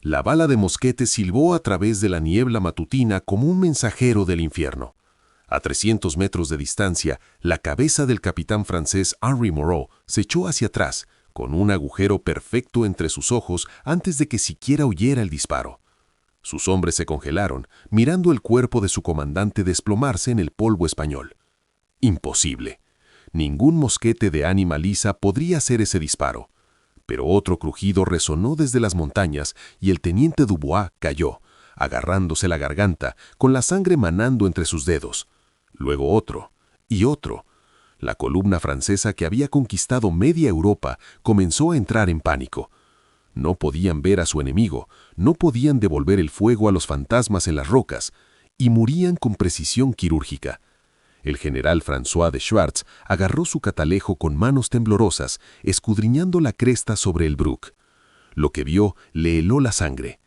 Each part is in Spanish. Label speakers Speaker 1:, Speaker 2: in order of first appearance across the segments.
Speaker 1: La bala de mosquete silbó a través de la niebla matutina como un mensajero del infierno. A 300 metros de distancia, la cabeza del capitán francés Henri Moreau se echó hacia atrás, con un agujero perfecto entre sus ojos antes de que siquiera oyera el disparo. Sus hombres se congelaron, mirando el cuerpo de su comandante desplomarse en el polvo español. Imposible. Ningún mosquete de ánima lisa podría hacer ese disparo. Pero otro crujido resonó desde las montañas y el teniente Dubois cayó, agarrándose la garganta, con la sangre manando entre sus dedos. Luego otro, y otro. La columna francesa que había conquistado media Europa comenzó a entrar en pánico. No podían ver a su enemigo, no podían devolver el fuego a los fantasmas en las rocas, y morían con precisión quirúrgica. El general François de Schwartz agarró su catalejo con manos temblorosas, escudriñando la cresta sobre el Bruc. Lo que vio le heló la sangre.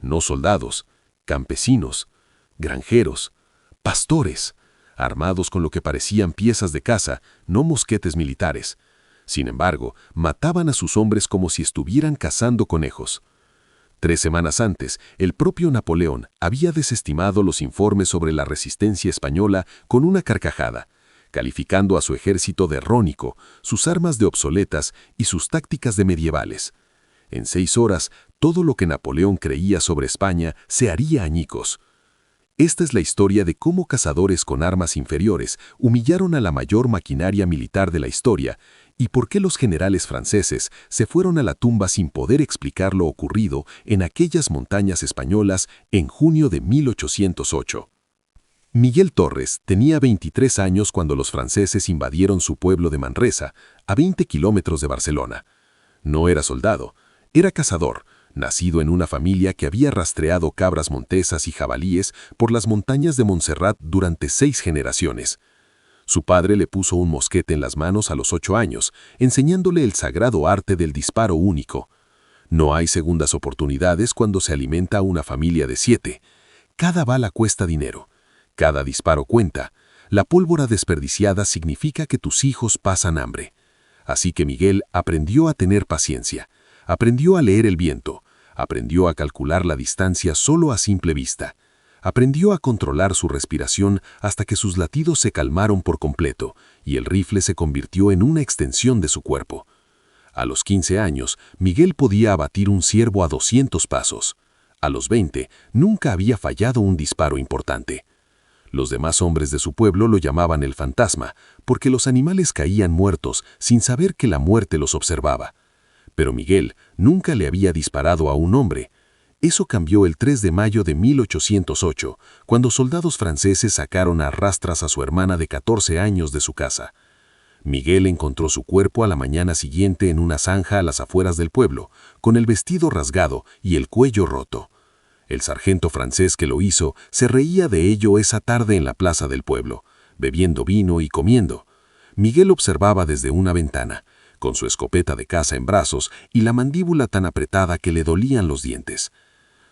Speaker 1: No soldados, campesinos, granjeros, pastores, armados con lo que parecían piezas de caza, no mosquetes militares. Sin embargo, mataban a sus hombres como si estuvieran cazando conejos. 3 semanas antes, el propio Napoleón había desestimado los informes sobre la resistencia española con una carcajada, calificando a su ejército de rónico, sus armas de obsoletas y sus tácticas de medievales. En 6 horas, todo lo que Napoleón creía sobre España se haría añicos. Esta es la historia de cómo cazadores con armas inferiores humillaron a la mayor maquinaria militar de la historia y por qué los generales franceses se fueron a la tumba sin poder explicar lo ocurrido en aquellas montañas españolas en junio de 1808. Miguel Torres tenía 23 años cuando los franceses invadieron su pueblo de Manresa, a 20 kilómetros de Barcelona. No era soldado, era cazador, nacido en una familia que había rastreado cabras montesas y jabalíes por las montañas de Montserrat durante 6 generaciones. Su padre le puso un mosquete en las manos a los 8 años, enseñándole el sagrado arte del disparo único. No hay segundas oportunidades cuando se alimenta una familia de 7. Cada bala cuesta dinero. Cada disparo cuenta. La pólvora desperdiciada significa que tus hijos pasan hambre. Así que Miguel aprendió a tener paciencia. Aprendió a leer el viento, aprendió a calcular la distancia solo a simple vista, aprendió a controlar su respiración hasta que sus latidos se calmaron por completo y el rifle se convirtió en una extensión de su cuerpo. A los 15 años, Miguel podía abatir un ciervo a 200 pasos. A los 20, nunca había fallado un disparo importante. Los demás hombres de su pueblo lo llamaban el fantasma, porque los animales caían muertos sin saber que la muerte los observaba. Pero Miguel nunca le había disparado a un hombre. Eso cambió el 3 de mayo de 1808, cuando soldados franceses sacaron a rastras a su hermana de 14 años de su casa. Miguel encontró su cuerpo a la mañana siguiente en una zanja a las afueras del pueblo, con el vestido rasgado y el cuello roto. El sargento francés que lo hizo se reía de ello esa tarde en la plaza del pueblo, bebiendo vino y comiendo. Miguel observaba desde una ventana, con su escopeta de caza en brazos y la mandíbula tan apretada que le dolían los dientes.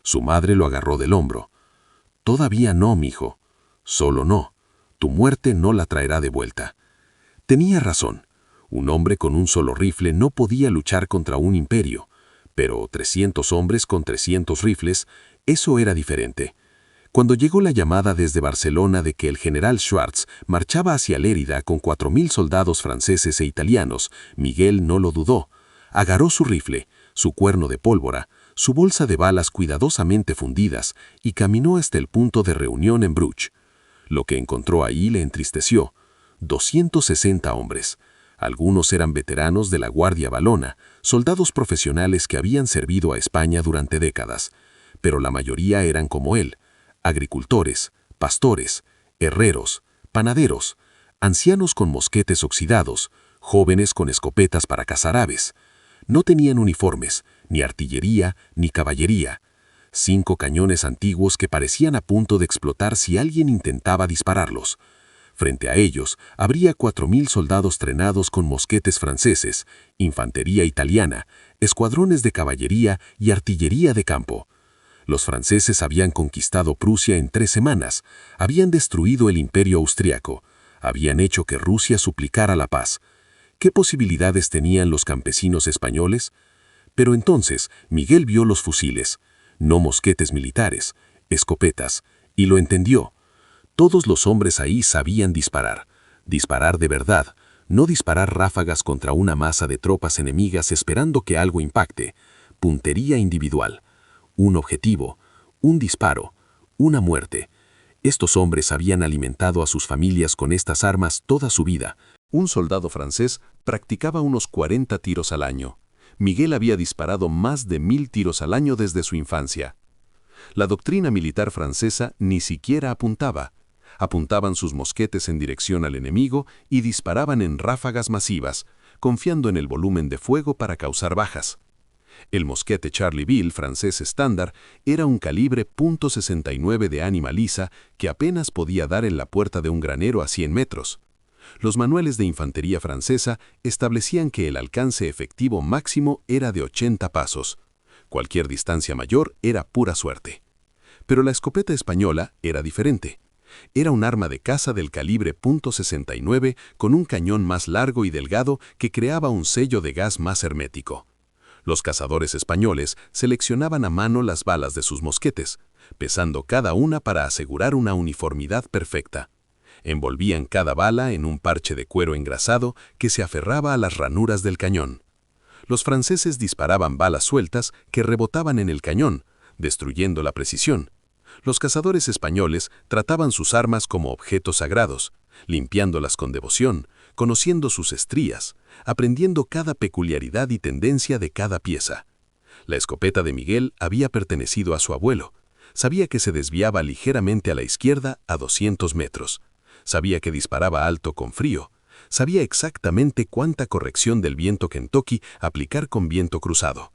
Speaker 1: Su madre lo agarró del hombro. «Todavía no, mijo. Solo no. Tu muerte no la traerá de vuelta». Tenía razón. Un hombre con un solo rifle no podía luchar contra un imperio, pero 300 hombres con 300 rifles, eso era diferente. Cuando llegó la llamada desde Barcelona de que el general Schwartz marchaba hacia Lérida con 4.000 soldados franceses e italianos, Miguel no lo dudó. Agarró su rifle, su cuerno de pólvora, su bolsa de balas cuidadosamente fundidas y caminó hasta el punto de reunión en Bruch. Lo que encontró ahí le entristeció. 260 hombres. Algunos eran veteranos de la Guardia Valona, soldados profesionales que habían servido a España durante décadas, pero la mayoría eran como él, agricultores, pastores, herreros, panaderos, ancianos con mosquetes oxidados, jóvenes con escopetas para cazar aves. No tenían uniformes, ni artillería, ni caballería. 5 cañones antiguos que parecían a punto de explotar si alguien intentaba dispararlos. Frente a ellos habría 4.000 soldados trenados con mosquetes franceses, infantería italiana, escuadrones de caballería y artillería de campo. Los franceses habían conquistado Prusia en 3 semanas, habían destruido el imperio austriaco, habían hecho que Rusia suplicara la paz. ¿Qué posibilidades tenían los campesinos españoles? Pero entonces Miguel vio los fusiles.
Speaker 2: no mosquetes militares, escopetas, y lo entendió. Todos los hombres ahí sabían disparar de verdad, no disparar ráfagas contra una masa de tropas enemigas esperando que algo impacte. Puntería individual, un objetivo, un disparo, una muerte. Estos hombres habían alimentado a sus familias con estas armas toda su vida.
Speaker 1: Un soldado francés practicaba unos 40 tiros al año. Miguel había disparado más de 1000 tiros al año desde su infancia. La doctrina militar francesa ni siquiera apuntaba. Apuntaban sus mosquetes en dirección al enemigo y disparaban en ráfagas masivas, confiando en el volumen de fuego para causar bajas. El mosquete Charleville francés estándar era un calibre .69 de ánima lisa que apenas podía dar en la puerta de un granero a 100 metros. Los manuales de infantería francesa establecían que el alcance efectivo máximo era de 80 pasos. Cualquier distancia mayor era pura suerte. Pero la escopeta española era diferente. Era un arma de caza del calibre .69 con un cañón más largo y delgado que creaba un sello de gas más hermético. Los cazadores españoles seleccionaban a mano las balas de sus mosquetes, pesando cada una para asegurar una uniformidad perfecta. Envolvían cada bala en un parche de cuero engrasado que se aferraba a las ranuras del cañón. Los franceses disparaban balas sueltas que rebotaban en el cañón, destruyendo la precisión. Los cazadores españoles trataban sus armas como objetos sagrados, limpiándolas con devoción, conociendo sus estrías, aprendiendo cada peculiaridad y tendencia de cada pieza. La escopeta de Miguel había pertenecido a su abuelo. Sabía que se desviaba ligeramente a la izquierda a 200 metros. Sabía que disparaba alto con frío. Sabía exactamente cuánta corrección del viento Kentucky aplicar con viento cruzado.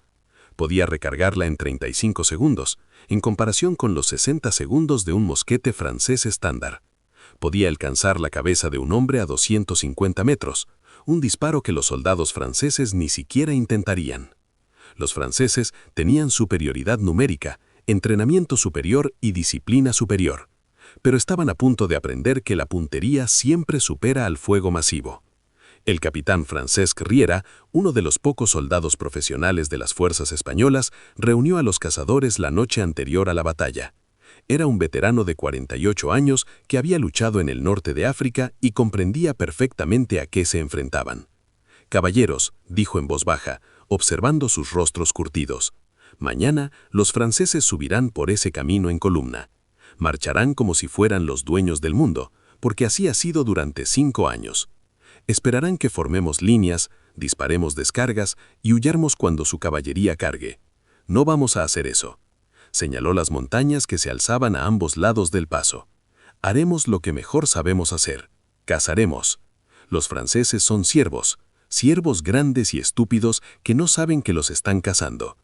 Speaker 1: Podía recargarla en 35 segundos, en comparación con los 60 segundos de un mosquete francés estándar. Podía alcanzar la cabeza de un hombre a 250 metros, un disparo que los soldados franceses ni siquiera intentarían. Los franceses tenían superioridad numérica, entrenamiento superior y disciplina superior, pero estaban a punto de aprender que la puntería siempre supera al fuego masivo. El capitán Francesc Riera, uno de los pocos soldados profesionales de las fuerzas españolas, reunió a los cazadores la noche anterior a la batalla. Era un veterano de 48 años que había luchado en el norte de África y comprendía perfectamente a qué se enfrentaban. «Caballeros», dijo en voz baja, observando sus rostros curtidos, «mañana los franceses subirán por ese camino en columna. Marcharán como si fueran los dueños del mundo, porque así ha sido durante 5 años. Esperarán que formemos líneas, disparemos descargas y huyamos cuando su caballería cargue. No vamos a hacer eso». Señaló las montañas que se alzaban a ambos lados del paso. «Haremos lo que mejor sabemos hacer. Cazaremos. Los franceses son siervos grandes y estúpidos que no saben que los están cazando.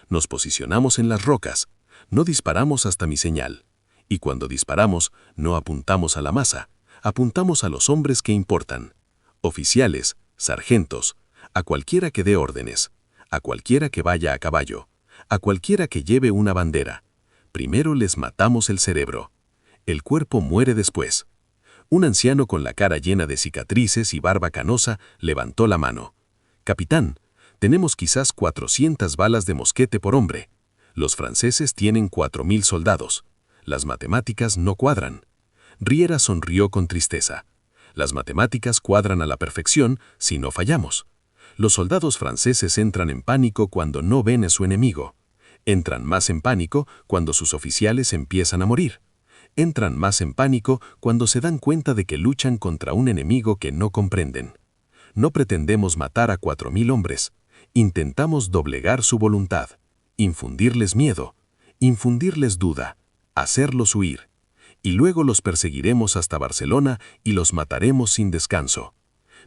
Speaker 1: Nos posicionamos en las rocas. No disparamos hasta mi señal. Y cuando disparamos, no apuntamos a la masa, apuntamos a los hombres que importan. Oficiales, sargentos, a cualquiera que dé órdenes, a cualquiera que vaya a caballo, a cualquiera que lleve una bandera. Primero les matamos el cerebro. El cuerpo muere después». Un anciano con la cara llena de cicatrices y barba canosa levantó la mano. «Capitán, tenemos quizás 400 balas de mosquete por hombre. Los franceses tienen 4000 soldados. Las matemáticas no cuadran». Riera sonrió con tristeza. «Las matemáticas cuadran a la perfección si no fallamos. Los soldados franceses entran en pánico cuando no ven a su enemigo. Entran más en pánico cuando sus oficiales empiezan a morir. Entran más en pánico cuando se dan cuenta de que luchan contra un enemigo que no comprenden. No pretendemos matar a 4000 hombres. Intentamos doblegar su voluntad, infundirles miedo, infundirles duda, hacerlos huir. Y luego los perseguiremos hasta Barcelona y los mataremos sin descanso».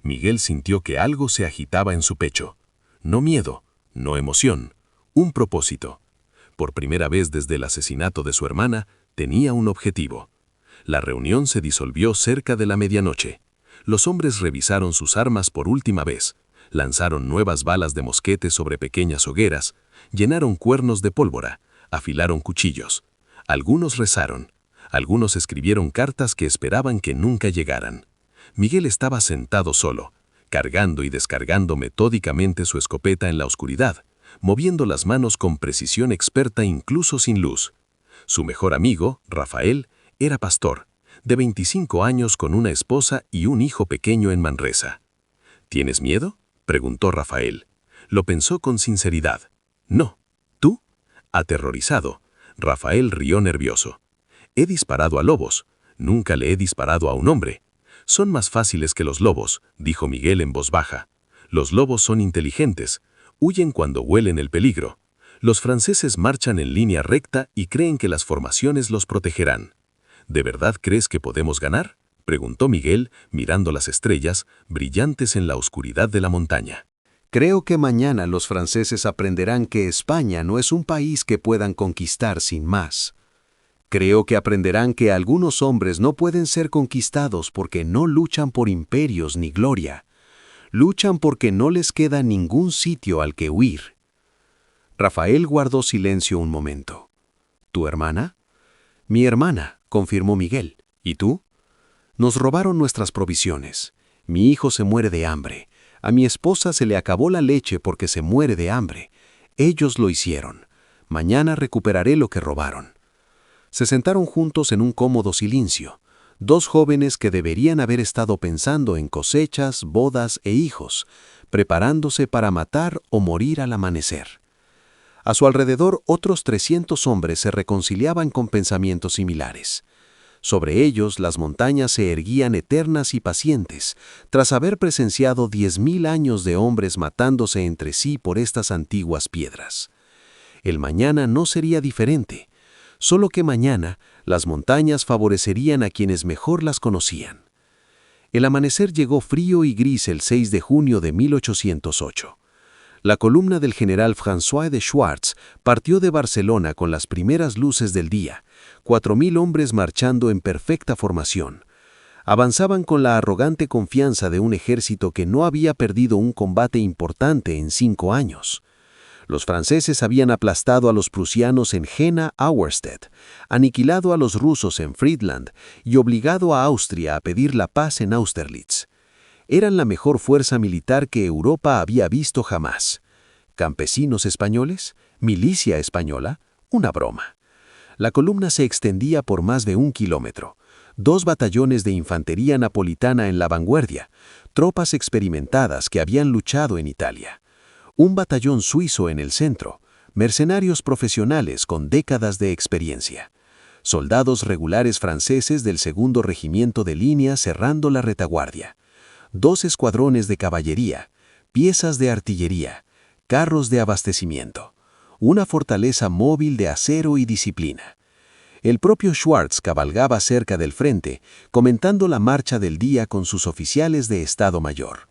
Speaker 1: Miguel sintió que algo se agitaba en su pecho. No miedo, no emoción, un propósito. Por primera vez desde el asesinato de su hermana, tenía un objetivo. La reunión se disolvió cerca de la medianoche. Los hombres revisaron sus armas por última vez, lanzaron nuevas balas de mosquete sobre pequeñas hogueras, llenaron cuernos de pólvora, afilaron cuchillos. Algunos rezaron, algunos escribieron cartas que esperaban que nunca llegaran. Miguel estaba sentado solo, cargando y descargando metódicamente su escopeta en la oscuridad,
Speaker 2: moviendo las manos con precisión experta incluso sin luz. Su mejor amigo, Rafael, era pastor, de 25 años con una esposa y un hijo pequeño en Manresa. ¿Tienes miedo?, preguntó Rafael. Lo pensó con sinceridad. No. ¿Tú? Aterrorizado, Rafael rió nervioso. He disparado a lobos. Nunca le he disparado a un hombre. Son más fáciles que los lobos, dijo Miguel en voz baja. Los lobos son inteligentes. Huyen cuando huelen el peligro. Los franceses marchan en línea recta y creen que las formaciones los protegerán. ¿De verdad crees que podemos ganar?, preguntó Miguel, mirando las estrellas, brillantes en la oscuridad de la montaña.
Speaker 3: Creo que mañana los franceses aprenderán que España no es un país que puedan conquistar sin más. Creo que aprenderán que algunos hombres no pueden ser conquistados porque no luchan por imperios ni gloria. Luchan porque no les queda ningún sitio al que huir. Rafael guardó silencio un momento. ¿Tu hermana? Mi hermana, confirmó Miguel. ¿Y tú? Nos robaron nuestras provisiones. Mi hijo se muere de hambre. A mi esposa se le acabó la leche porque se muere de hambre. Ellos lo hicieron. Mañana recuperaré lo que robaron. Se sentaron juntos en un cómodo silencio. Dos jóvenes que deberían haber estado pensando en cosechas, bodas e hijos, preparándose para matar o morir al amanecer. A su alrededor, otros 300 hombres se reconciliaban con pensamientos similares. Sobre ellos, las montañas se erguían eternas y pacientes, tras haber presenciado 10.000 años de hombres matándose entre sí por estas antiguas piedras. El mañana no sería diferente, solo que mañana las montañas favorecerían a quienes mejor las conocían. El amanecer llegó frío y gris el 6 de junio de 1808. La columna del general François de Schwartz partió de Barcelona con las primeras luces del día, 4.000 hombres marchando en perfecta formación. Avanzaban con la arrogante confianza de un ejército que no había perdido un combate importante en 5 años. Los franceses habían aplastado a los prusianos en Jena-Auerstedt, aniquilado a los rusos en Friedland y obligado a Austria a pedir la paz en Austerlitz. Eran la mejor fuerza militar que Europa había visto jamás. ¿Campesinos españoles? ¿Milicia española? Una broma. La columna se extendía por más de 1 kilómetro. 2 batallones de infantería napolitana en la vanguardia, tropas experimentadas que habían luchado en Italia. Un batallón suizo en el centro, mercenarios profesionales con décadas de experiencia. Soldados regulares franceses del 2º Regimiento de Línea cerrando la retaguardia. 2 escuadrones de caballería, piezas de artillería, carros de abastecimiento, una fortaleza móvil de acero y disciplina. El propio Schwartz cabalgaba cerca del frente, comentando la marcha del día con sus oficiales de Estado Mayor.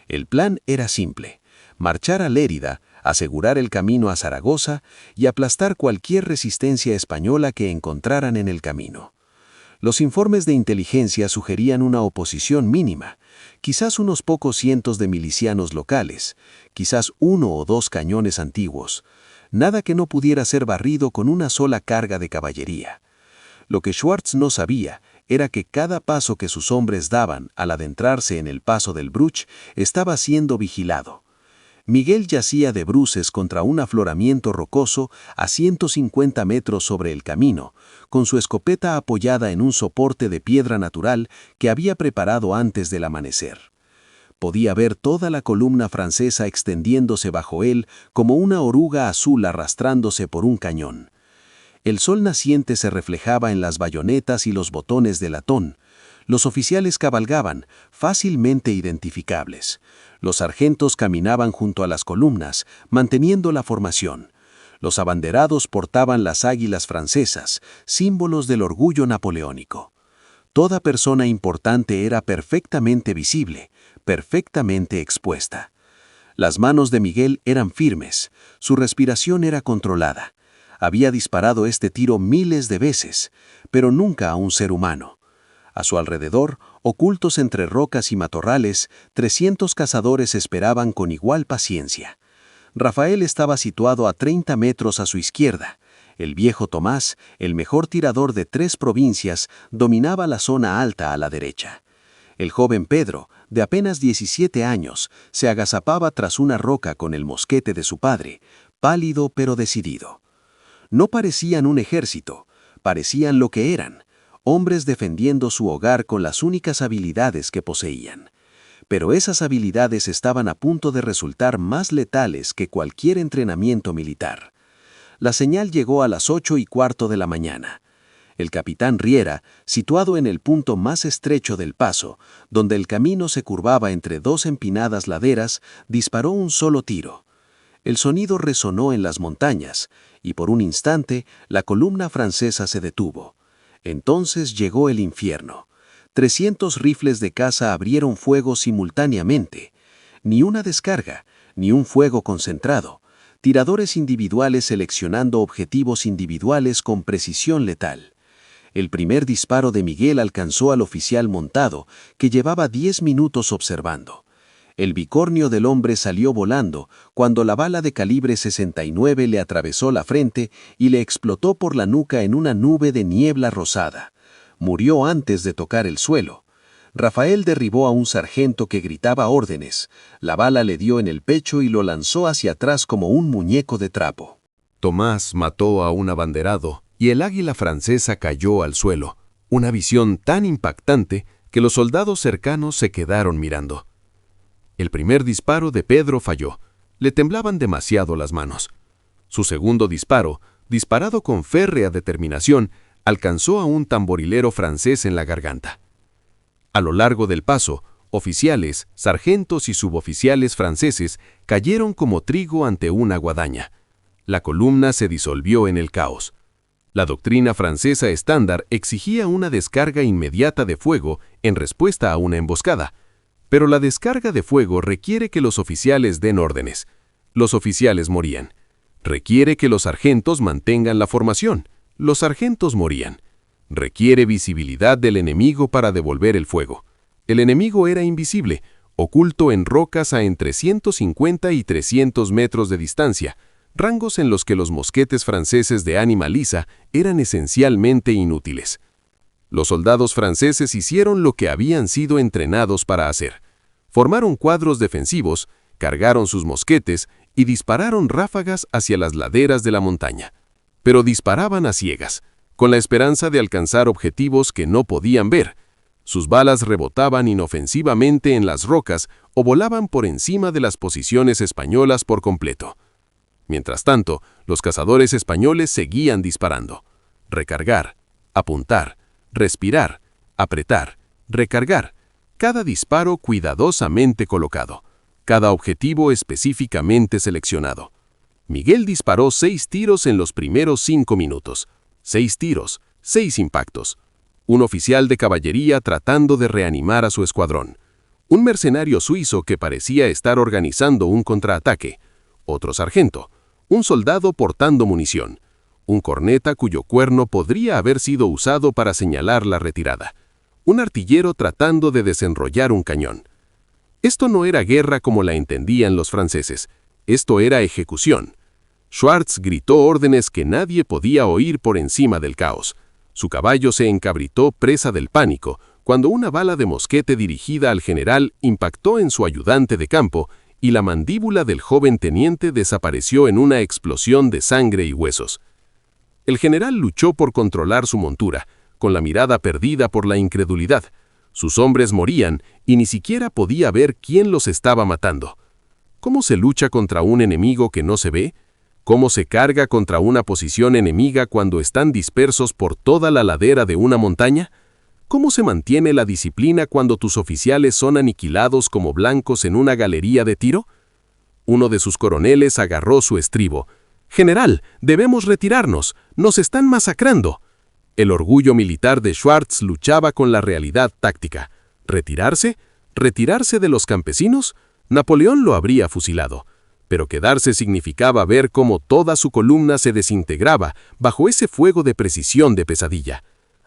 Speaker 3: El plan era simple: marchar a Lérida, asegurar el camino a Zaragoza y aplastar cualquier resistencia española que encontraran en el camino. Los informes de inteligencia sugerían una oposición mínima, quizás unos pocos cientos de milicianos locales, quizás 1 o 2 cañones antiguos, nada que no pudiera ser barrido con una sola carga de caballería. Lo que Schwartz no sabía era que cada paso que sus hombres daban al adentrarse en el paso del Bruch estaba siendo vigilado. Miguel yacía de bruces contra un afloramiento rocoso a 150 metros sobre el camino, con su escopeta apoyada en un soporte de piedra natural que había preparado antes del amanecer. Podía ver toda la columna francesa extendiéndose bajo él como una oruga azul arrastrándose por un cañón. El sol naciente se reflejaba en las bayonetas y los botones de latón. Los oficiales cabalgaban, fácilmente identificables. Los sargentos caminaban junto a las columnas, manteniendo la formación. Los abanderados portaban las águilas francesas, símbolos del orgullo napoleónico. Toda persona importante era perfectamente visible, perfectamente expuesta. Las manos de Miguel eran firmes, su respiración era controlada. Había disparado este tiro miles de veces, pero nunca a un ser humano. A su alrededor, ocultos entre rocas y matorrales, 300 cazadores esperaban con igual paciencia. Rafael estaba situado a 30 metros a su izquierda. El viejo Tomás, el mejor tirador de 3 provincias, dominaba la zona alta a la derecha. El joven Pedro, de apenas 17 años, se agazapaba tras una roca con el mosquete de su padre, pálido pero decidido. No parecían un ejército, parecían lo que eran, hombres defendiendo su hogar con las únicas habilidades que poseían. Pero esas habilidades estaban a punto de resultar más letales que cualquier entrenamiento militar. La señal llegó a las 8:15 de la mañana. El capitán Riera, situado en el punto más estrecho del paso, donde el camino se curvaba entre dos empinadas laderas, disparó un solo tiro. El sonido resonó en las montañas, y por un instante la columna francesa se detuvo. Entonces llegó el infierno. 300 rifles de caza abrieron fuego simultáneamente. Ni una descarga, ni un fuego concentrado. Tiradores individuales seleccionando objetivos individuales con precisión letal. El primer disparo de Miguel alcanzó al oficial montado, que llevaba 10 minutos observando. El bicornio del hombre salió volando cuando la bala de calibre 69 le atravesó la frente y le explotó por la nuca en una nube de niebla rosada. Murió antes de tocar el suelo. Rafael derribó a un sargento que gritaba órdenes. La bala le dio en el pecho y lo lanzó hacia atrás como un muñeco de trapo.
Speaker 1: Tomás mató a un abanderado y el águila francesa cayó al suelo, una visión tan impactante que los soldados cercanos se quedaron mirando. El primer disparo de Pedro falló, le temblaban demasiado las manos. Su segundo disparo, disparado con férrea determinación, alcanzó a un tamborilero francés en la garganta. A lo largo del paso, oficiales, sargentos y suboficiales franceses cayeron como trigo ante una guadaña. La columna se disolvió en el caos. La doctrina francesa estándar exigía una descarga inmediata de fuego en respuesta a una emboscada, pero la descarga de fuego requiere que los oficiales den órdenes. Los oficiales morían. Requiere que los sargentos mantengan la formación. Los sargentos morían. Requiere visibilidad del enemigo para devolver el fuego. El enemigo era invisible, oculto en rocas a entre 150 y 300 metros de distancia, rangos en los que los mosquetes franceses de ánima lisa eran esencialmente inútiles. Los soldados franceses hicieron lo que habían sido entrenados para hacer. Formaron cuadros defensivos, cargaron sus mosquetes y dispararon ráfagas hacia las laderas de la montaña. Pero disparaban a ciegas, con la esperanza de alcanzar objetivos que no podían ver. Sus balas rebotaban inofensivamente en las rocas o volaban por encima de las posiciones españolas por completo. Mientras tanto, los cazadores españoles seguían disparando. Recargar, apuntar, respirar, apretar, recargar. Cada disparo cuidadosamente colocado. Cada objetivo específicamente seleccionado. Miguel disparó 6 tiros en los primeros 5 minutos. 6 tiros, 6 impactos. Un oficial de caballería tratando de reanimar a su escuadrón. Un mercenario suizo que parecía estar organizando un contraataque. Otro sargento. Un soldado portando munición. Un corneta cuyo cuerno podría haber sido usado para señalar la retirada. Un artillero tratando de desenrollar un cañón. Esto no era guerra como la entendían los franceses. Esto era ejecución. Schwartz gritó órdenes que nadie podía oír por encima del caos. Su caballo se encabritó presa del pánico cuando una bala de mosquete dirigida al general impactó en su ayudante de campo y la mandíbula del joven teniente desapareció en una explosión de sangre y huesos. El general luchó por controlar su montura, con la mirada perdida por la incredulidad. Sus hombres morían y ni siquiera podía ver quién los estaba matando. ¿Cómo se lucha contra un enemigo que no se ve? ¿Cómo se carga contra una posición enemiga cuando están dispersos por toda la ladera de una montaña? ¿Cómo se mantiene la disciplina cuando tus oficiales son aniquilados como blancos en una galería de tiro? Uno de sus coroneles agarró su estribo. «General, debemos retirarnos. Nos están masacrando». El orgullo militar de Schwartz luchaba con la realidad táctica. ¿Retirarse? ¿Retirarse de los campesinos? Napoleón lo habría fusilado. Pero quedarse significaba ver cómo toda su columna se desintegraba bajo ese fuego de precisión de pesadilla.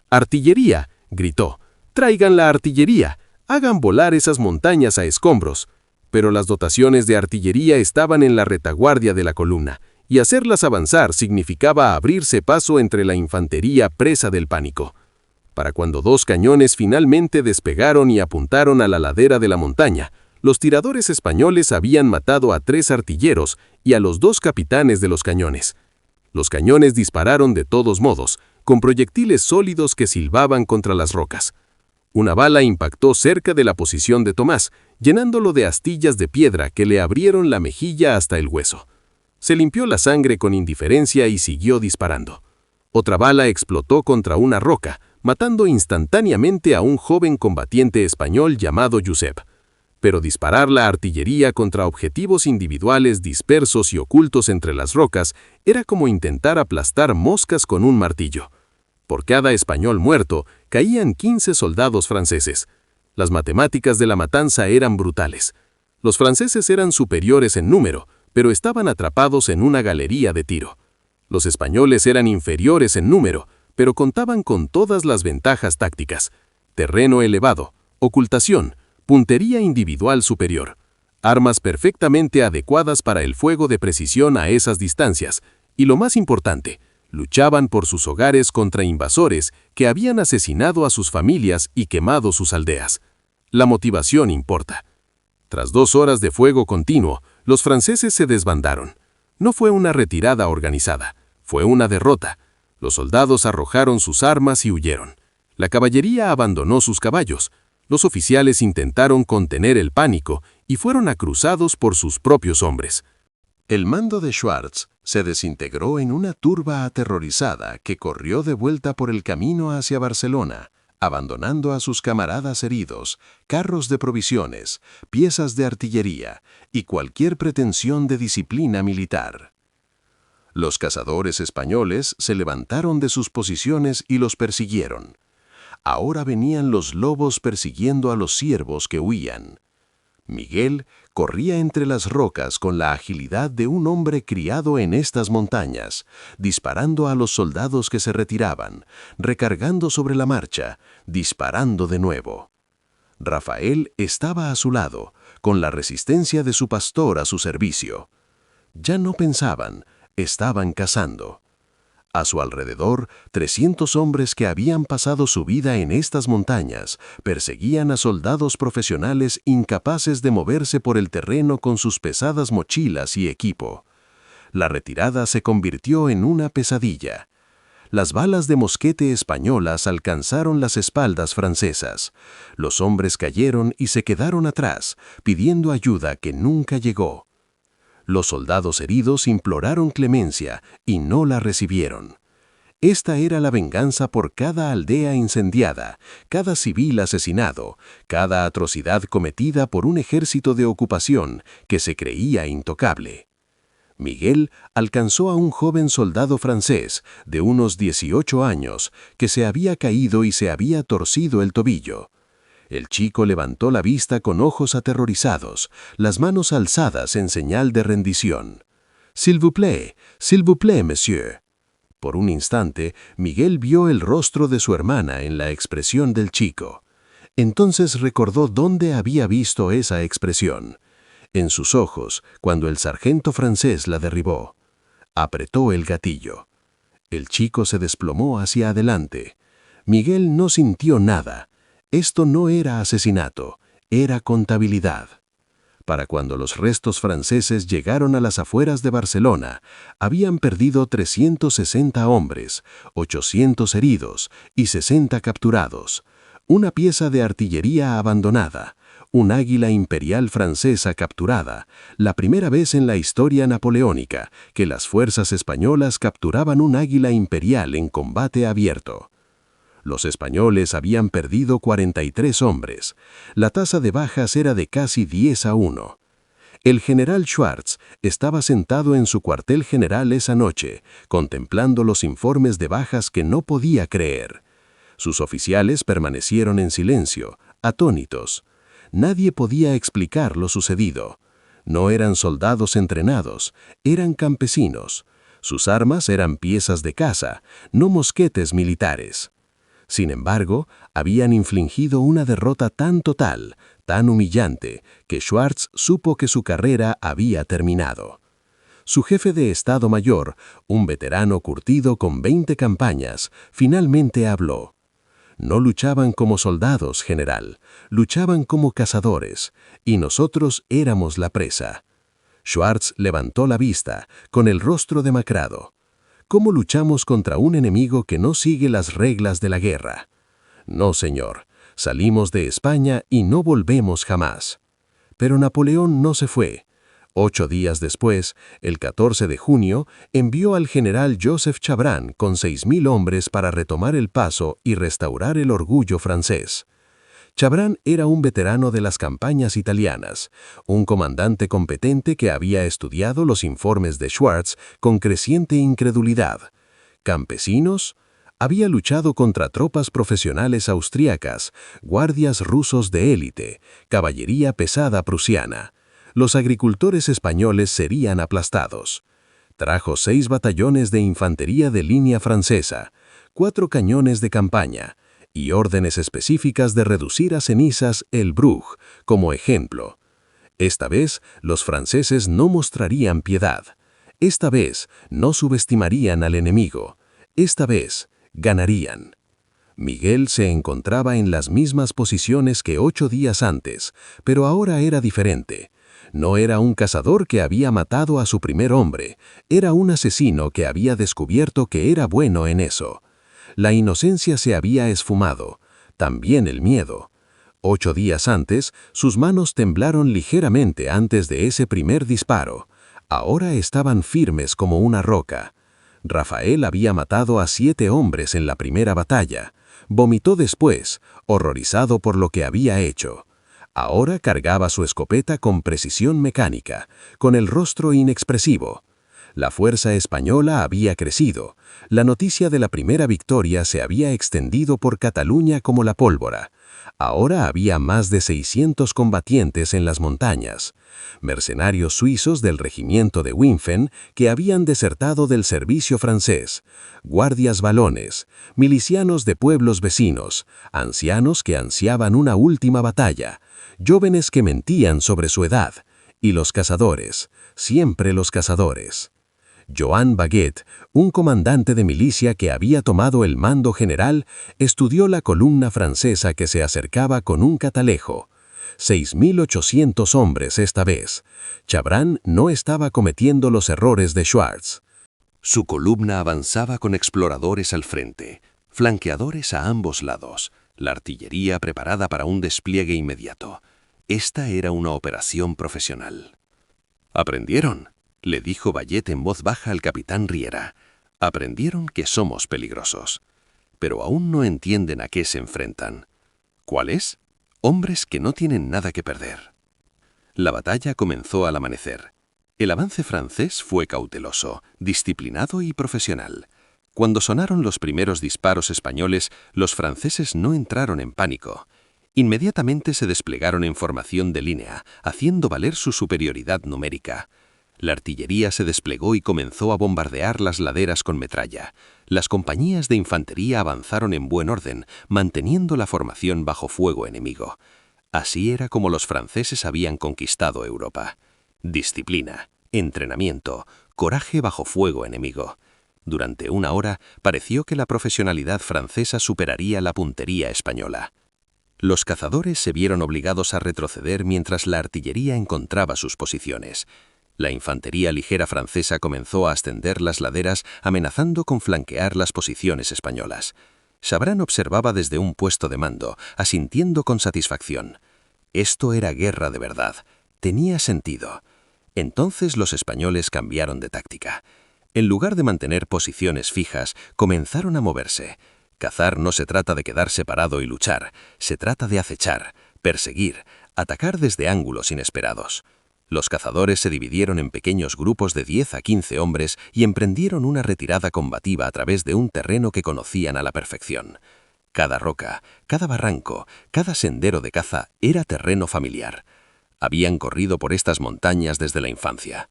Speaker 1: «Artillería», gritó. «Traigan la artillería. Hagan volar esas montañas a escombros». Pero las dotaciones de artillería estaban en la retaguardia de la columna, y hacerlas avanzar significaba abrirse paso entre la infantería presa del pánico. Para cuando 2 cañones finalmente despegaron y apuntaron a la ladera de la montaña,
Speaker 2: Los tiradores españoles habían matado a 3 artilleros y a los 2 capitanes de los cañones. Los cañones dispararon de todos modos, con proyectiles sólidos que silbaban contra las rocas. Una bala impactó cerca de la posición de Tomás, llenándolo de astillas de piedra que le abrieron la mejilla hasta el hueso. Se limpió la sangre con indiferencia y siguió disparando. Otra bala explotó contra una roca, matando instantáneamente a un joven combatiente español llamado Josep. Pero disparar la artillería contra objetivos individuales dispersos y ocultos entre las rocas era como intentar aplastar moscas con un martillo. Por cada español muerto, caían 15 soldados franceses. Las matemáticas de la matanza eran brutales. Los franceses eran superiores en número, pero estaban atrapados en una galería de tiro. Los españoles eran inferiores en número, pero contaban con todas las ventajas tácticas: terreno elevado, ocultación, puntería individual superior, armas perfectamente adecuadas para el fuego de precisión a esas distancias, y lo más importante, luchaban por sus hogares contra invasores que habían asesinado a sus familias y quemado sus aldeas. La motivación importa. Tras 2 horas de fuego continuo, los franceses se desbandaron. No fue una retirada organizada, fue una derrota. Los soldados arrojaron sus armas y huyeron. La caballería abandonó sus caballos. Los oficiales intentaron contener el pánico y fueron acruzados por sus propios hombres.
Speaker 1: El mando de Schwartz se desintegró en una turba aterrorizada que corrió de vuelta por el camino hacia Barcelona, abandonando a sus camaradas heridos, carros de provisiones, piezas de artillería y cualquier pretensión de disciplina militar. Los cazadores españoles se levantaron de sus posiciones y los persiguieron. Ahora venían los lobos persiguiendo a los ciervos que huían. Miguel corría entre las rocas con la agilidad de un hombre criado en estas montañas, disparando a los soldados que se retiraban, recargando sobre la marcha, disparando de nuevo. Rafael estaba a su lado, con la resistencia de su pastor a su servicio. Ya no pensaban, estaban cazando. A su alrededor, 300 hombres que habían pasado su vida en estas montañas perseguían a soldados profesionales incapaces de moverse por el terreno con sus pesadas mochilas y equipo. La retirada se convirtió en una pesadilla. Las balas de mosquete españolas alcanzaron las espaldas francesas. Los hombres cayeron y se quedaron atrás, pidiendo ayuda que nunca llegó. Los soldados heridos imploraron clemencia y no la recibieron. Esta era la venganza por cada aldea incendiada, cada civil asesinado, cada atrocidad cometida por un ejército de ocupación que se creía intocable. Miguel alcanzó a un joven soldado francés de unos 18 años que se había caído y se había torcido el tobillo. El chico levantó la vista con ojos aterrorizados, las manos alzadas en señal de rendición. S'il vous plaît, monsieur. Por un instante, Miguel vio el rostro de su hermana en la expresión del chico. Entonces recordó dónde había visto esa expresión. En sus ojos, cuando el sargento francés la derribó. Apretó el gatillo. El chico se desplomó hacia adelante. Miguel no sintió nada. Esto no era asesinato, era contabilidad. Para cuando los restos franceses llegaron a las afueras de Barcelona, habían perdido 360 hombres, 800 heridos y 60 capturados, una pieza de artillería abandonada, un águila imperial francesa capturada, la primera vez en la historia napoleónica que las fuerzas españolas capturaban un águila imperial en combate abierto. Los españoles habían perdido 43 hombres. La tasa de bajas era de casi 10-1. El general Schwartz estaba sentado en su cuartel general esa noche, contemplando los informes de bajas que no podía creer. Sus oficiales permanecieron en silencio, atónitos. Nadie podía explicar lo sucedido. No eran soldados entrenados, eran campesinos. Sus armas eran piezas de caza, no mosquetes militares. Sin embargo, habían infligido una derrota tan total, tan humillante, que Schwartz supo que su carrera había terminado. Su jefe de Estado Mayor, un veterano curtido con 20 campañas, finalmente habló.
Speaker 3: No luchaban como soldados, general, luchaban como cazadores, y nosotros éramos la presa. Schwartz levantó la vista, con el rostro demacrado. ¿Cómo luchamos contra un enemigo que no sigue las reglas de la guerra? No, señor, salimos de España y no volvemos jamás. Pero Napoleón no se fue. 8 días después, el 14 de junio, envió al general Joseph Chabran con 6.000 hombres para retomar el paso y restaurar el orgullo francés. Chabran era un veterano de las campañas italianas, un comandante competente que había estudiado los informes de Schwartz con creciente incredulidad. ¿Campesinos? Había luchado contra tropas profesionales austríacas, guardias rusos de élite, caballería pesada prusiana. Los agricultores españoles serían aplastados. Trajo 6 batallones de infantería de línea francesa, 4 cañones de campaña, y órdenes específicas de reducir a cenizas el Bruch, como ejemplo. Esta vez, los franceses no mostrarían piedad. Esta vez, no subestimarían al enemigo. Esta vez, ganarían. Miguel se encontraba en las mismas posiciones que 8 días antes, pero ahora era diferente. No era un cazador que había matado a su primer hombre, era un asesino que había descubierto que era bueno en eso. La inocencia se había esfumado, también el miedo. 8 días antes, sus manos temblaron ligeramente antes de ese primer disparo. Ahora estaban firmes como una roca. Rafael había matado a 7 hombres en la primera batalla. Vomitó después, horrorizado por lo que había hecho. Ahora cargaba su escopeta con precisión mecánica, con el rostro inexpresivo. La fuerza española había crecido. La noticia de la primera victoria se había extendido por Cataluña como la pólvora. Ahora había más de 600 combatientes en las montañas. Mercenarios suizos del regimiento de Wimpfen que habían desertado del servicio francés. Guardias valones, milicianos de pueblos vecinos, ancianos que ansiaban una última batalla, jóvenes que mentían sobre su edad, y los cazadores, siempre los cazadores. Joan Baguette, un comandante de milicia que había tomado el mando general, estudió la columna francesa que se acercaba con un catalejo. 6.800 hombres esta vez. Chabran no estaba cometiendo los errores de Schwartz.
Speaker 1: Su columna avanzaba con exploradores al frente, flanqueadores a ambos lados, la artillería preparada para un despliegue inmediato. Esta era una operación profesional. ¿Aprendieron?, le dijo Baguette en voz baja al capitán Riera. Aprendieron que somos peligrosos, pero aún no entienden a qué se enfrentan. ¿Cuáles? Hombres que no tienen nada que perder. La batalla comenzó al amanecer. El avance francés fue cauteloso, disciplinado y profesional. Cuando sonaron los primeros disparos españoles, los franceses no entraron en pánico. Inmediatamente se desplegaron en formación de línea, haciendo valer su superioridad numérica. La artillería se desplegó y comenzó a bombardear las laderas con metralla. Las compañías de infantería avanzaron en buen orden, manteniendo la formación bajo fuego enemigo. Así era como los franceses habían conquistado Europa. Disciplina, entrenamiento, coraje bajo fuego enemigo. Durante 1 hora pareció que la profesionalidad francesa superaría la puntería española. Los cazadores se vieron obligados a retroceder mientras la artillería encontraba sus posiciones. La infantería ligera francesa comenzó a ascender las laderas amenazando con flanquear las posiciones españolas. Chabran observaba desde un puesto de mando, asintiendo con satisfacción. Esto era guerra de verdad. Tenía sentido. Entonces los españoles cambiaron de táctica. En lugar de mantener posiciones fijas, comenzaron a moverse. Cazar no se trata de quedarse parado y luchar, se trata de acechar, perseguir, atacar desde ángulos inesperados. Los cazadores se dividieron en pequeños grupos de 10 a 15 hombres y emprendieron una retirada combativa a través de un terreno que conocían a la perfección. Cada roca, cada barranco, cada sendero de caza era terreno familiar. Habían corrido por estas montañas desde la infancia.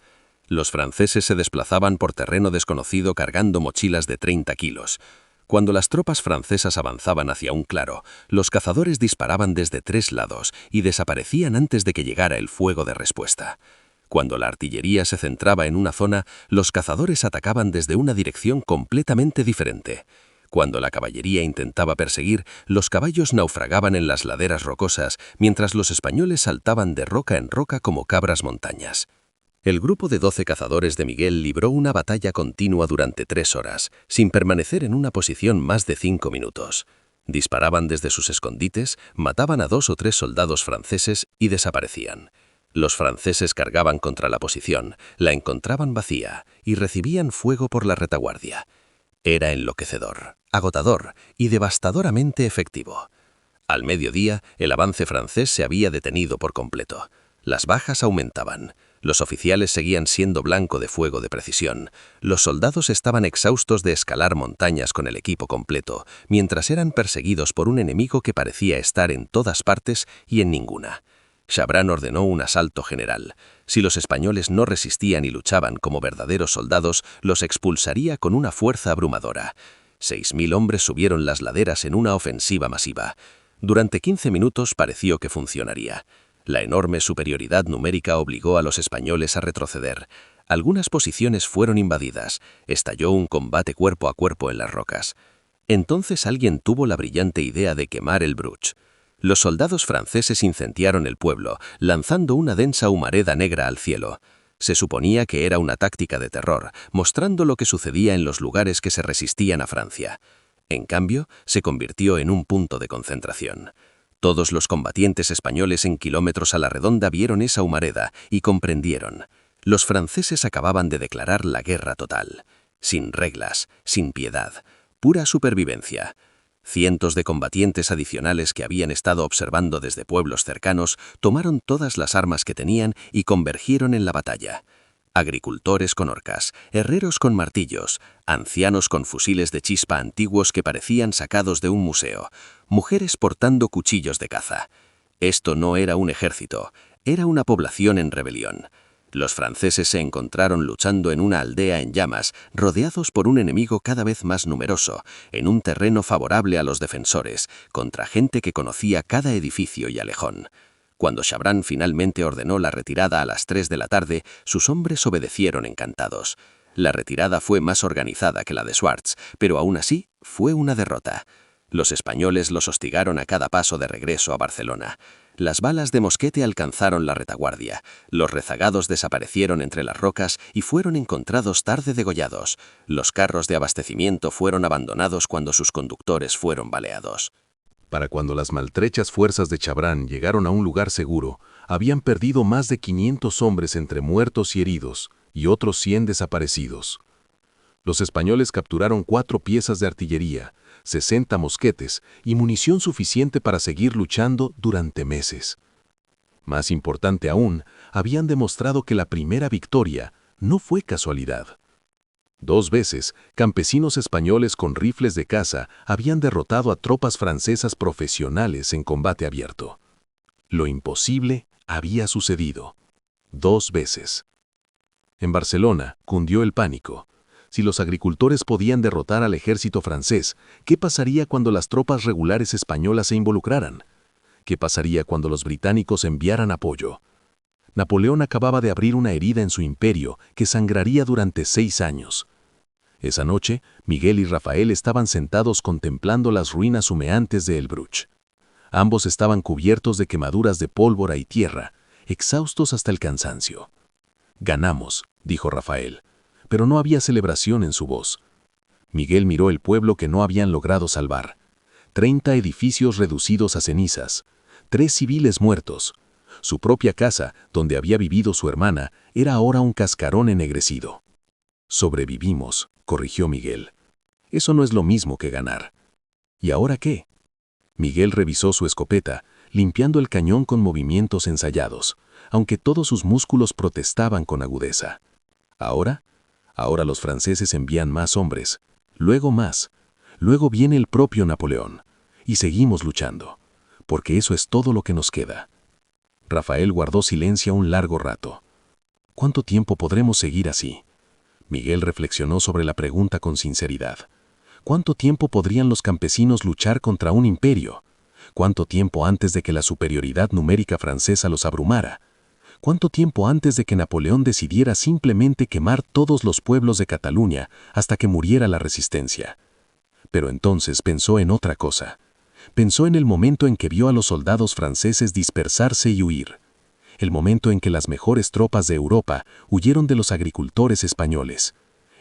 Speaker 1: Los franceses se desplazaban por terreno desconocido cargando mochilas de 30 kilos. Cuando las tropas francesas avanzaban hacia un claro, los cazadores disparaban desde 3 lados y desaparecían antes de que llegara el fuego de respuesta. Cuando la artillería se centraba en una zona, los cazadores atacaban desde una dirección completamente diferente.
Speaker 2: Cuando la caballería intentaba perseguir, los caballos naufragaban en las laderas rocosas, mientras los españoles saltaban de roca en roca como cabras montañas. El grupo de 12 cazadores de Miguel libró una batalla continua durante 3 horas, sin permanecer en una posición más de 5 minutos. Disparaban desde sus escondites, mataban a 2 o 3 soldados franceses y desaparecían. Los franceses cargaban contra la posición, la encontraban vacía y recibían fuego por la retaguardia. Era enloquecedor, agotador y devastadoramente efectivo. Al mediodía, el avance francés se había detenido por completo. Las bajas aumentaban. Los oficiales seguían siendo blanco de fuego de precisión. Los soldados estaban exhaustos de escalar montañas con el equipo completo, mientras eran perseguidos por un enemigo que parecía estar en todas partes y en ninguna. Chabran ordenó un asalto general. Si los españoles no resistían y luchaban como verdaderos soldados, los expulsaría con una fuerza abrumadora. 6.000 hombres subieron las laderas en una ofensiva masiva. Durante 15 minutos pareció que funcionaría. La enorme superioridad numérica obligó a los españoles a retroceder. Algunas posiciones fueron invadidas. Estalló un combate cuerpo a cuerpo en las rocas. Entonces alguien tuvo la brillante idea de quemar el Bruch. Los soldados franceses incendiaron el pueblo, lanzando una densa humareda negra al cielo. Se suponía que era una táctica de terror, mostrando lo que sucedía en los lugares que se resistían a Francia. En cambio, se convirtió en un punto de concentración. Todos los combatientes españoles en kilómetros a la redonda vieron esa humareda y comprendieron. Los franceses acababan de declarar la guerra total. Sin reglas, sin piedad, pura supervivencia. Cientos de combatientes adicionales que habían estado observando desde pueblos cercanos tomaron todas las armas que tenían y convergieron en la batalla. Agricultores con horcas, herreros con martillos, ancianos con fusiles de chispa antiguos que parecían sacados de un museo, mujeres portando cuchillos de caza. Esto no era un ejército, era una población en rebelión. Los franceses se encontraron luchando en una aldea en llamas, rodeados por un enemigo cada vez más numeroso, en un terreno favorable a los defensores, contra gente que conocía cada edificio y alejón. Cuando Chabran finalmente ordenó la retirada a las 3 de la tarde, sus hombres obedecieron encantados. La retirada fue más organizada que la de Schwartz, pero aún así fue una derrota. Los españoles los hostigaron a cada paso de regreso a Barcelona. Las balas de mosquete alcanzaron la retaguardia. Los rezagados desaparecieron entre las rocas y fueron encontrados tarde degollados. Los carros de abastecimiento fueron abandonados cuando sus conductores fueron baleados.
Speaker 1: Para cuando las maltrechas fuerzas de Chabran llegaron a un lugar seguro, habían perdido más de 500 hombres entre muertos y heridos, y otros 100 desaparecidos. Los españoles capturaron 4 piezas de artillería, 60 mosquetes y munición suficiente para seguir luchando durante meses. Más importante aún, habían demostrado que la primera victoria no fue casualidad. 2 veces, campesinos españoles con rifles de caza habían derrotado a tropas francesas profesionales en combate abierto. Lo imposible había sucedido. 2 veces. En Barcelona cundió el pánico. Si los agricultores podían derrotar al ejército francés, ¿qué pasaría cuando las tropas regulares españolas se involucraran? ¿Qué pasaría cuando los británicos enviaran apoyo? Napoleón acababa de abrir una herida en su imperio que sangraría durante 6 años. Esa noche, Miguel y Rafael estaban sentados contemplando las ruinas humeantes de El Bruch. Ambos estaban cubiertos de quemaduras de pólvora y tierra, exhaustos hasta el cansancio. «Ganamos», dijo Rafael, pero no había celebración en su voz. Miguel miró el pueblo que no habían logrado salvar. 30 edificios reducidos a cenizas, 3 civiles muertos. Su propia casa, donde había vivido su hermana, era ahora un cascarón ennegrecido. «Sobrevivimos», corrigió Miguel. «Eso no es lo mismo que ganar». «¿Y ahora qué?». Miguel revisó su escopeta, limpiando el cañón con movimientos ensayados, aunque todos sus músculos protestaban con agudeza. «¿Ahora? Ahora los franceses envían más hombres, luego más. Luego viene el propio Napoleón. Y seguimos luchando, porque eso es todo lo que nos queda». Rafael guardó silencio un largo rato. «¿Cuánto tiempo podremos seguir así?». Miguel reflexionó sobre la pregunta con sinceridad. ¿Cuánto tiempo podrían los campesinos luchar contra un imperio? ¿Cuánto tiempo antes de que la superioridad numérica francesa los abrumara? ¿Cuánto tiempo antes de que Napoleón decidiera simplemente quemar todos los pueblos de Cataluña hasta que muriera la resistencia?
Speaker 2: Pero entonces pensó en otra cosa. Pensó en el momento en que vio a los soldados franceses dispersarse y huir. El momento en que las mejores tropas de Europa huyeron de los agricultores españoles.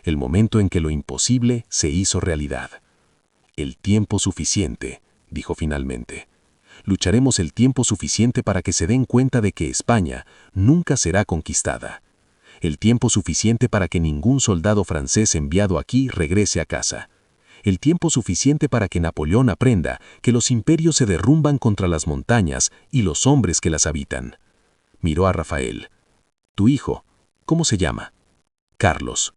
Speaker 2: El momento en que lo imposible se hizo realidad. El tiempo suficiente, dijo finalmente. Lucharemos el tiempo suficiente para que se den cuenta de que España nunca será conquistada. El tiempo suficiente para que ningún soldado francés enviado aquí regrese a casa. El tiempo suficiente para que Napoleón aprenda que los imperios se derrumban contra las montañas y los hombres que las habitan. Miró a Rafael. Tu hijo, ¿cómo se llama? Carlos.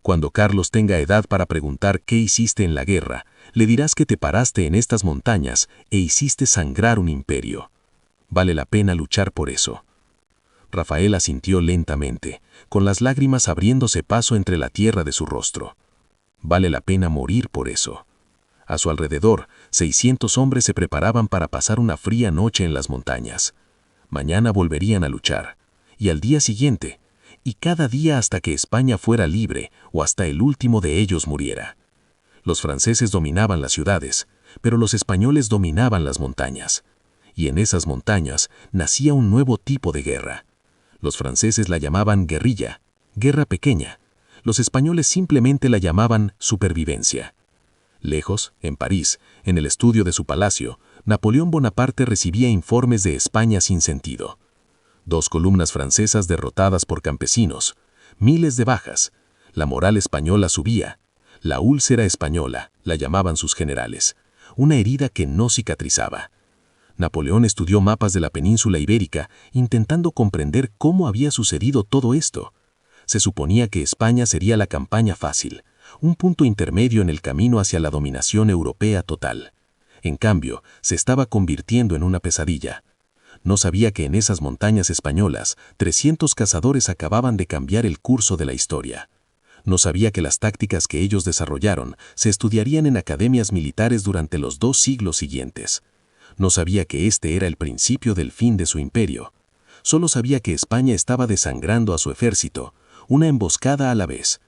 Speaker 2: Cuando Carlos tenga edad para preguntar qué hiciste en la guerra, le dirás que te paraste en estas montañas e hiciste sangrar un imperio. Vale la pena luchar por eso. Rafael asintió lentamente, con las lágrimas abriéndose paso entre la tierra de su rostro. Vale la pena morir por eso. A su alrededor, 600 hombres se preparaban para pasar una fría noche en las montañas. Mañana volverían a luchar. Y al día siguiente, y cada día hasta que España fuera libre o hasta el último de ellos muriera. Los franceses dominaban las ciudades, pero los españoles dominaban las montañas. Y en esas montañas nacía un nuevo tipo de guerra. Los franceses la llamaban guerrilla, guerra pequeña. Los españoles simplemente la llamaban supervivencia. Lejos, en París, en el estudio de su palacio, Napoleón Bonaparte recibía informes de España sin sentido. 2 columnas francesas derrotadas por campesinos, miles de bajas. La moral española subía. La úlcera española, la llamaban sus generales. Una herida que no cicatrizaba. Napoleón estudió mapas de la península ibérica, intentando comprender cómo había sucedido todo esto. Se suponía que España sería la campaña fácil, un punto intermedio en el camino hacia la dominación europea total. En cambio, se estaba convirtiendo en una pesadilla. No sabía que en esas montañas españolas, 300 cazadores acababan de cambiar el curso de la historia. No sabía que las tácticas que ellos desarrollaron se estudiarían en academias militares durante los 2 siglos siguientes. No sabía que este era el principio del fin de su imperio. Solo sabía que España estaba desangrando a su ejército, una emboscada a la vez,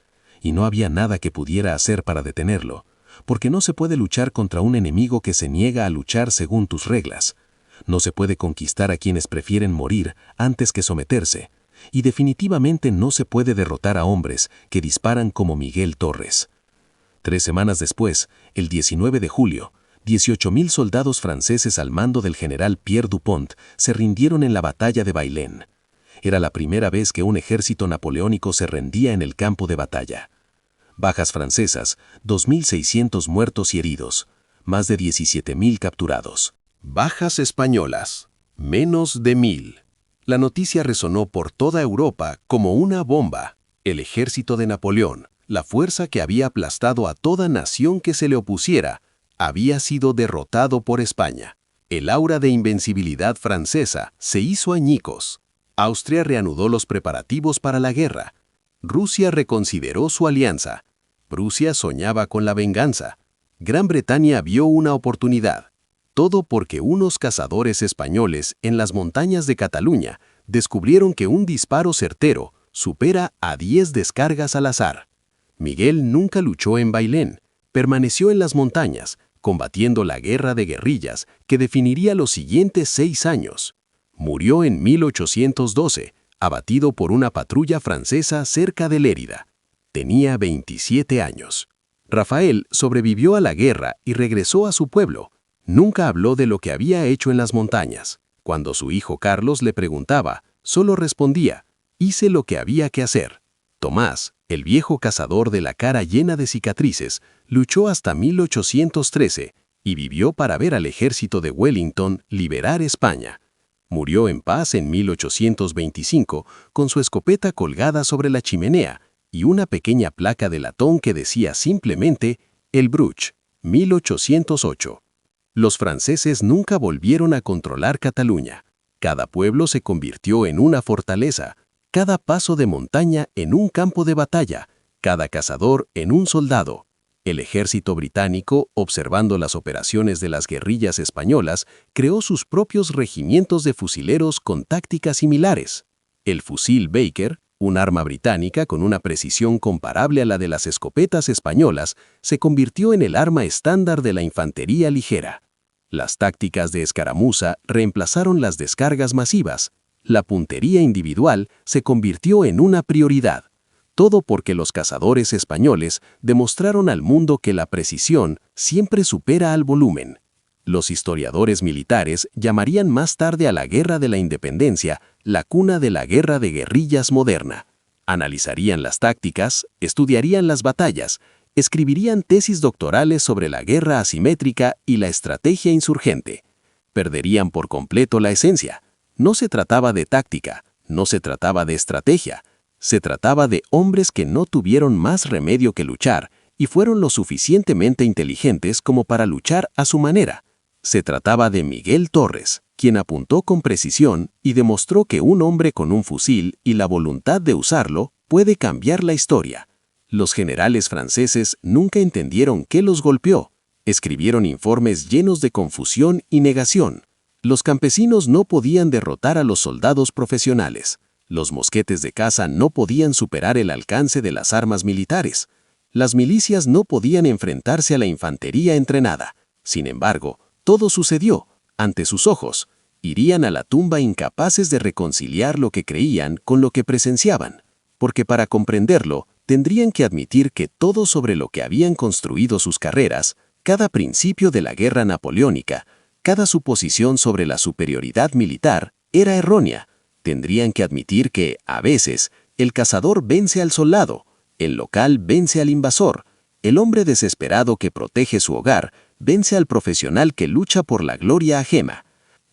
Speaker 2: y no había nada que pudiera hacer para detenerlo, porque no se puede luchar contra un enemigo que se niega a luchar según tus reglas. No se puede conquistar a quienes prefieren morir antes que someterse, y definitivamente no se puede derrotar a hombres que disparan como Miguel Torres. 3 semanas después, el 19 de julio, 18.000 soldados franceses al mando del general Pierre Dupont se rindieron en la batalla de Bailén. Era la primera vez que un ejército napoleónico se rendía en el campo de batalla. Bajas francesas, 2.600 muertos y heridos, más de 17.000 capturados.
Speaker 3: Bajas españolas, menos de 1.000. La noticia resonó por toda Europa como una bomba. El ejército de Napoleón, la fuerza que había aplastado a toda nación que se le opusiera, había sido derrotado por España. El aura de invencibilidad francesa se hizo añicos. Austria reanudó los preparativos para la guerra. Rusia reconsideró su alianza. Prusia soñaba con la venganza. Gran Bretaña vio una oportunidad. Todo porque unos cazadores españoles en las montañas de Cataluña descubrieron que un disparo certero supera a 10 descargas al azar. Miguel nunca luchó en Bailén, permaneció en las montañas, combatiendo la guerra de guerrillas que definiría los siguientes 6 años. Murió en 1812, abatido por una patrulla francesa cerca de Lérida. Tenía 27 años. Rafael sobrevivió a la guerra y regresó a su pueblo. Nunca habló de lo que había hecho en las montañas. Cuando su hijo Carlos le preguntaba, solo respondía, hice lo que había que hacer. Tomás, el viejo cazador de la cara llena de cicatrices, luchó hasta 1813 y vivió para ver al ejército de Wellington liberar España. Murió en paz en 1825 con su escopeta colgada sobre la chimenea y una pequeña placa de latón que decía simplemente El Bruch, 1808. Los franceses nunca volvieron a controlar Cataluña. Cada pueblo se convirtió en una fortaleza, cada paso de montaña en un campo de batalla, cada cazador en un soldado. El ejército británico, observando las operaciones de las guerrillas españolas, creó sus propios regimientos de fusileros con tácticas similares. El fusil Baker, Un arma británica con una precisión comparable a la de las escopetas españolas se convirtió en el arma estándar de la infantería ligera. Las tácticas de escaramuza reemplazaron las descargas masivas. La puntería individual se convirtió en una prioridad. Todo porque los cazadores españoles demostraron al mundo que la precisión siempre supera al volumen. Los historiadores militares llamarían más tarde a la Guerra de la Independencia la cuna de la guerra de guerrillas moderna. Analizarían las tácticas, estudiarían las batallas, escribirían tesis doctorales sobre la guerra asimétrica y la estrategia insurgente. Perderían por completo la esencia. No se trataba de táctica, no se trataba de estrategia. Se trataba de hombres que no tuvieron más remedio que luchar y fueron lo suficientemente inteligentes como para luchar a su manera. Se trataba de Miguel Torres, quien apuntó con precisión y demostró que un hombre con un fusil y la voluntad de usarlo puede cambiar la historia. Los generales franceses nunca entendieron qué los golpeó. Escribieron informes llenos de confusión y negación. Los campesinos no podían derrotar a los soldados profesionales. Los mosquetes de caza no podían superar el alcance de las armas militares. Las milicias no podían enfrentarse a la infantería entrenada. Sin embargo, todo sucedió, ante sus ojos. Irían a la tumba incapaces de reconciliar lo que creían con lo que presenciaban, porque para comprenderlo, tendrían que admitir que todo sobre lo que habían construido sus carreras, cada principio de la guerra napoleónica, cada suposición sobre la superioridad militar, era errónea. Tendrían que admitir que, a veces, el cazador vence al soldado, el local vence al invasor, el hombre desesperado que protege su hogar vence al profesional que lucha por la gloria ajena.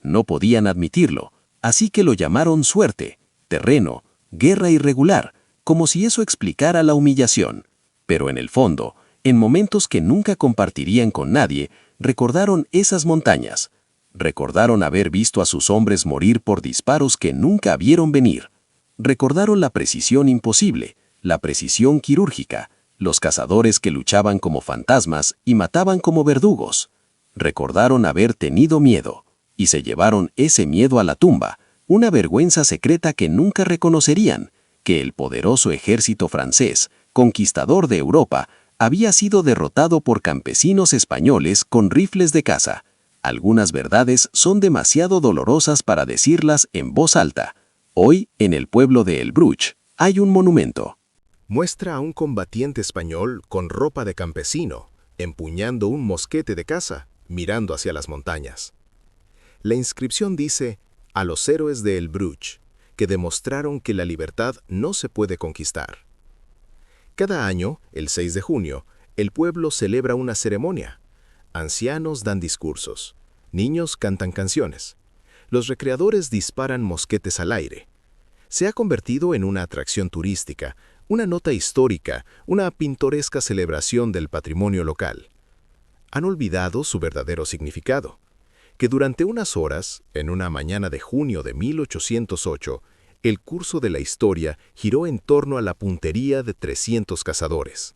Speaker 3: No podían admitirlo, así que lo llamaron suerte, terreno, guerra irregular, como si eso explicara la humillación. Pero en el fondo, en momentos que nunca compartirían con nadie, recordaron esas montañas. Recordaron haber visto a sus hombres morir por disparos que nunca vieron venir. Recordaron la precisión imposible, la precisión quirúrgica, los cazadores que luchaban como fantasmas y mataban como verdugos. Recordaron haber tenido miedo, y se llevaron ese miedo a la tumba, una vergüenza secreta que nunca reconocerían, que el poderoso ejército francés, conquistador de Europa, había sido derrotado por campesinos españoles con rifles de caza. Algunas verdades son demasiado dolorosas para decirlas en voz alta. Hoy, en el pueblo de El Bruch, hay un monumento.
Speaker 4: Muestra a un combatiente español con ropa de campesino, empuñando un mosquete de caza, mirando hacia las montañas. La inscripción dice, a los héroes de El Bruch, que demostraron que la libertad no se puede conquistar. Cada año, el 6 de junio, el pueblo celebra una ceremonia. Ancianos dan discursos, niños cantan canciones, los recreadores disparan mosquetes al aire. Se ha convertido en una atracción turística, una nota histórica, una pintoresca celebración del patrimonio local. Han olvidado su verdadero significado, que durante unas horas, en una mañana de junio de 1808, el curso de la historia giró en torno a la puntería de 300 cazadores.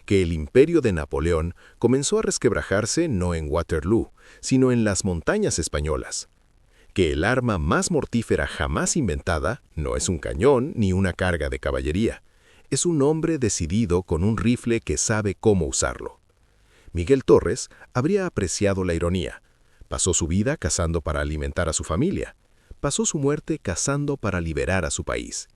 Speaker 4: Que el imperio de Napoleón comenzó a resquebrajarse no en Waterloo, sino en las montañas españolas. Que el arma más mortífera jamás inventada no es un cañón ni una carga de caballería. Es un hombre decidido con un rifle que sabe cómo usarlo. Miguel Torres habría apreciado la ironía. Pasó su vida cazando para alimentar a su familia. Pasó su muerte cazando para liberar a su país.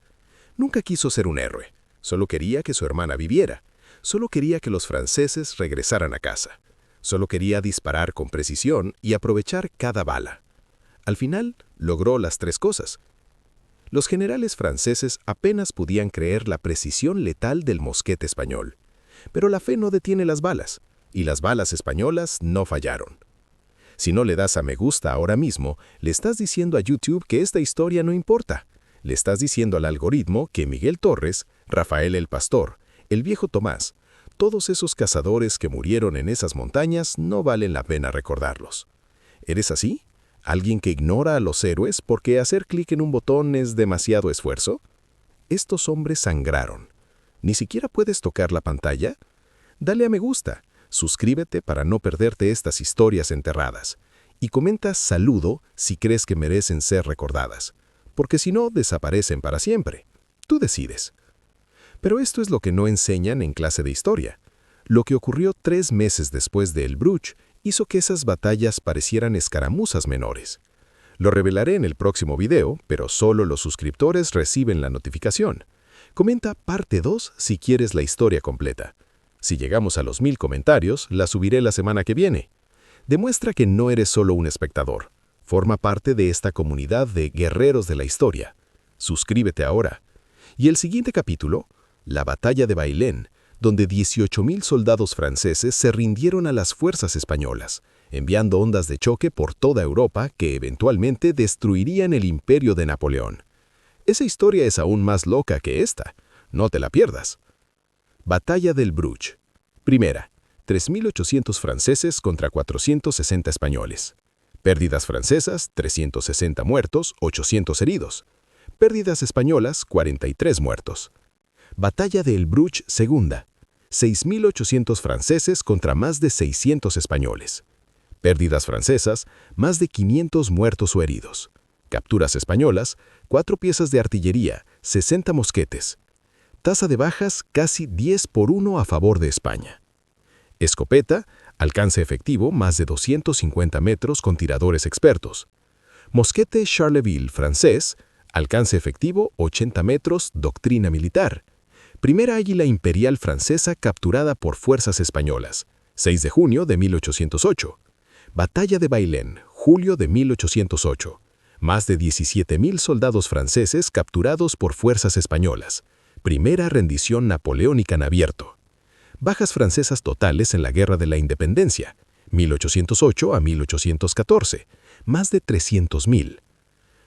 Speaker 4: Nunca quiso ser un héroe. Solo quería que su hermana viviera. Solo quería que los franceses regresaran a casa. Solo quería disparar con precisión y aprovechar cada bala. Al final, logró las tres cosas. Los generales franceses apenas podían creer la precisión letal del mosquete español. Pero la fe no detiene las balas, y las balas españolas no fallaron. Si no le das a me gusta ahora mismo, le estás diciendo a YouTube que esta historia no importa. Le estás diciendo al algoritmo que Miguel Torres, Rafael el Pastor, el viejo Tomás, todos esos cazadores que murieron en esas montañas no valen la pena recordarlos. ¿Eres así? ¿Alguien que ignora a los héroes porque hacer clic en un botón es demasiado esfuerzo? Estos hombres sangraron. ¿Ni siquiera puedes tocar la pantalla? Dale a me gusta, suscríbete para no perderte estas historias enterradas, y comenta saludo si crees que merecen ser recordadas, porque si no, desaparecen para siempre. Tú decides. Pero esto es lo que no enseñan en clase de historia. Lo que ocurrió 3 meses después de El Bruch hizo que esas batallas parecieran escaramuzas menores. Lo revelaré en el próximo video, pero solo los suscriptores reciben la notificación. Comenta parte 2 si quieres la historia completa. Si llegamos a los 1000 comentarios, la subiré la semana que viene. Demuestra que no eres solo un espectador. Forma parte de esta comunidad de guerreros de la historia. Suscríbete ahora. Y el siguiente capítulo, la batalla de Bailén, donde 18.000 soldados franceses se rindieron a las fuerzas españolas, enviando ondas de choque por toda Europa que eventualmente destruirían el imperio de Napoleón. Esa historia es aún más loca que esta. No te la pierdas. Batalla del Bruch. Primera, 3.800 franceses contra 460 españoles. Pérdidas francesas, 360 muertos, 800 heridos. Pérdidas españolas, 43 muertos. Batalla de El Bruch segunda. 6.800 franceses contra más de 600 españoles. Pérdidas francesas, más de 500 muertos o heridos. Capturas españolas, 4 piezas de artillería, 60 mosquetes. Tasa de bajas casi 10-1 a favor de España. Escopeta, alcance efectivo más de 250 metros con tiradores expertos. Mosquete Charleville francés, alcance efectivo 80 metros, doctrina militar. Primera águila imperial francesa capturada por fuerzas españolas, 6 de junio de 1808. Batalla de Bailén, julio de 1808. Más de 17.000 soldados franceses capturados por fuerzas españolas. Primera rendición napoleónica en abierto. Bajas francesas totales en la Guerra de la Independencia, 1808 a 1814. Más de 300.000.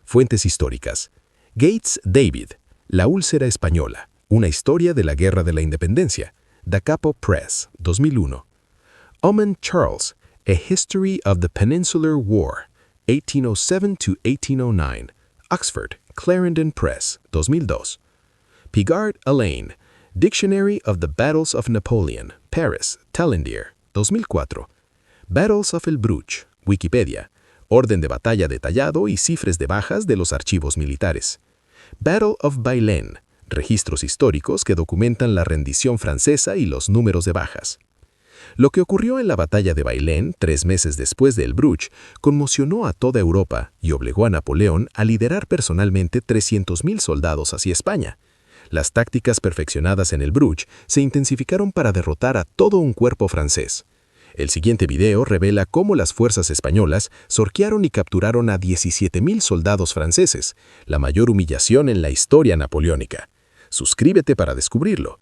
Speaker 4: Fuentes históricas. Gates, David. La úlcera española. Una historia de la Guerra de la Independencia. Da Capo Press, 2001. Oman Charles. A History of the Peninsular War, 1807 to 1809. Oxford, Clarendon Press, 2002. Pigard, Alain. Dictionary of the Battles of Napoleon, Paris, Talendier, 2004. Battles of El Bruch, Wikipedia. Orden de batalla detallado y cifras de bajas de los archivos militares. Battle of Bailén. Registros históricos que documentan la rendición francesa y los números de bajas. Lo que ocurrió en la batalla de Bailén, 3 meses después de El Bruch, conmocionó a toda Europa y obligó a Napoleón a liderar personalmente 300.000 soldados hacia España. Las tácticas perfeccionadas en El Bruch se intensificaron para derrotar a todo un cuerpo francés. El siguiente video revela cómo las fuerzas españolas sorquearon y capturaron a 17.000 soldados franceses, la mayor humillación en la historia napoleónica. Suscríbete para descubrirlo.